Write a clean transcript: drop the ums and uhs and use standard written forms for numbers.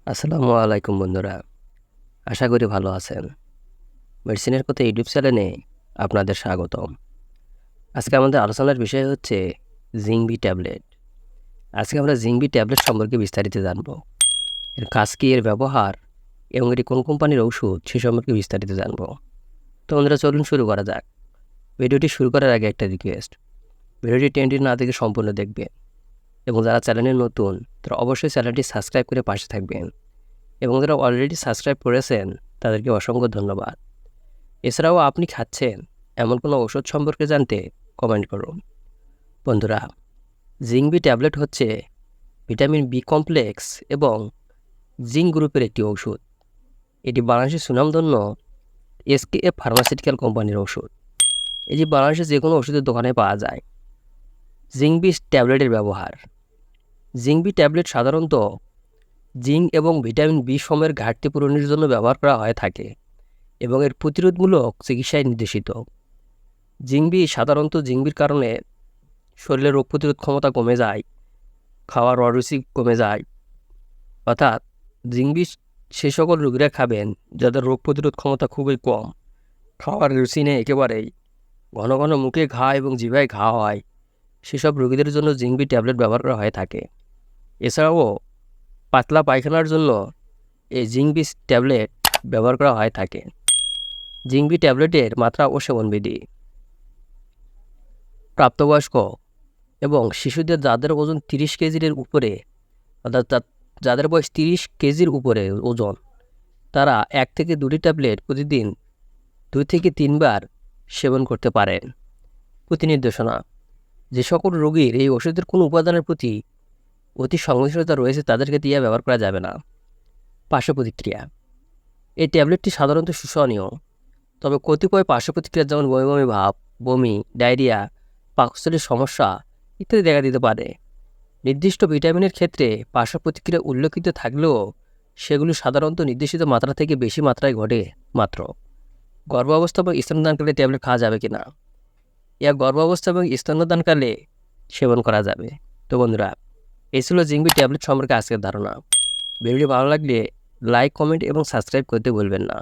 আসসালামু আলাইকুম বন্ধুরা। আশা করি ভালো আছেন। মেডিসিনের কথা ইউটিউব চ্যানেলে আপনাদের স্বাগতম। আজকে আমাদের আলোচনার বিষয় হচ্ছে জিঙ্ক বি ট্যাবলেট। আজকে আমরা জিঙ্ক বি ট্যাবলেট সম্পর্কে বিস্তারিত জানব। এর কাজ কী, এর ব্যবহার এবং এটি কোন কোম্পানির ঔষধ সে সম্পর্কে বিস্তারিত জানব। তো বন্ধুরা চলুন শুরু করা যাক। ভিডিওটি শুরু করার আগে একটা রিকোয়েস্ট, ভিডিওটি টেনটি না দেখে সম্পূর্ণ দেখবেন এবং যারা চ্যানেলে নতুন তারা অবশ্যই চ্যানেলটি সাবস্ক্রাইব করে পাশে থাকবেন এবং যারা অলরেডি সাবস্ক্রাইব করেছেন তাদেরকে অসংখ্য ধন্যবাদ। এছাড়াও আপনি খাচ্ছেন এমন কোনো ওষুধ সম্পর্কে জানতে কমেন্ট করুন। বন্ধুরা, জিঙ্ক বি ট্যাবলেট হচ্ছে ভিটামিন বি কমপ্লেক্স এবং জিঙ্ক গ্রুপের একটি ওষুধ। এটি বাংলাদেশের সুনামধন্য এসকেএফ ফার্মাসিউটিক্যাল কোম্পানির ওষুধ। এটি বাংলাদেশের যে কোনো ওষুধের দোকানে পাওয়া যায়। জিঙ্ক বি ট্যাবলেটের ব্যবহার। জিঙ্ক বি ট্যাবলেট সাধারণত জিঙ্ক এবং ভিটামিন বি সময়ের ঘাটতি পূরণের জন্য ব্যবহার করা হয়ে থাকে এবং এর প্রতিরোধমূলক চিকিৎসায় নির্দেশিত। জিংবি সাধারণত জিংবির কারণে শরীরের রোগ প্রতিরোধ ক্ষমতা কমে যায়, খাওয়ার অরুচি কমে যায়। অর্থাৎ জিংবি সে সকল রোগীরা খাবেন যাদের রোগ প্রতিরোধ ক্ষমতা খুবই কম, খাওয়ার রুচি নেই একেবারেই, ঘন ঘন মুখে ঘা এবং জিভায় ঘা হয়, সেসব রোগীদের জন্য জিংবি ট্যাবলেট ব্যবহার করা হয়ে থাকে। এছাড়াও পাতলা পায়খানার জন্য এই জিংবি ট্যাবলেট ব্যবহার করা হয়ে থাকে। জিংবি ট্যাবলেটের মাত্রা ও সেবনবিধি। প্রাপ্তবয়স্ক এবং শিশুদের যাদের ওজন 30 কেজির উপরে, অর্থাৎ যাদের বয়স 30 কেজির উপরে ওজন, তারা 1 থেকে 2টি ট্যাবলেট প্রতিদিন 2 থেকে 3 বার সেবন করতে পারেন। প্রতি নির্দেশনা: যে সকল রোগীর এই ওষুধের কোনো উপাদানের প্রতি অতি সংবেদনশীলতা রয়েছে তাদেরকে দিয়ে ব্যবহার করা যাবে না। পার্শ্ব প্রতিক্রিয়া: এই ট্যাবলেটটি সাধারণত সুসহনীয়, তবে কতিপয় পার্শ্ব প্রতিক্রিয়া যেমন বমি বমি ভাব, বমি, ডায়রিয়া, পাকস্থলীর সমস্যা ইত্যাদি দেখা দিতে পারে। নির্দিষ্ট ভিটামিনের ক্ষেত্রে পার্শ্ব প্রতিক্রিয়া উল্লেখিত থাকলেও সেগুলি সাধারণত নির্দেশিত মাত্রা থেকে বেশি মাত্রায় ঘটে মাত্র। গর্ভাবস্থা বা স্তন্যদানকালে ট্যাবলেট খাওয়া যাবে কিনা? ইয়া গর্ভাবস্থা এবং স্তন্যদানকালে সেবন করা যাবে। তো বন্ধুরা, এই ছিল জিংবি ট্যাবলেট সম্পর্কে আজকের ধারণা। ভিডিওটি ভালো লাগলে লাইক, কমেন্ট এবং সাবস্ক্রাইব করতে ভুলবেন না।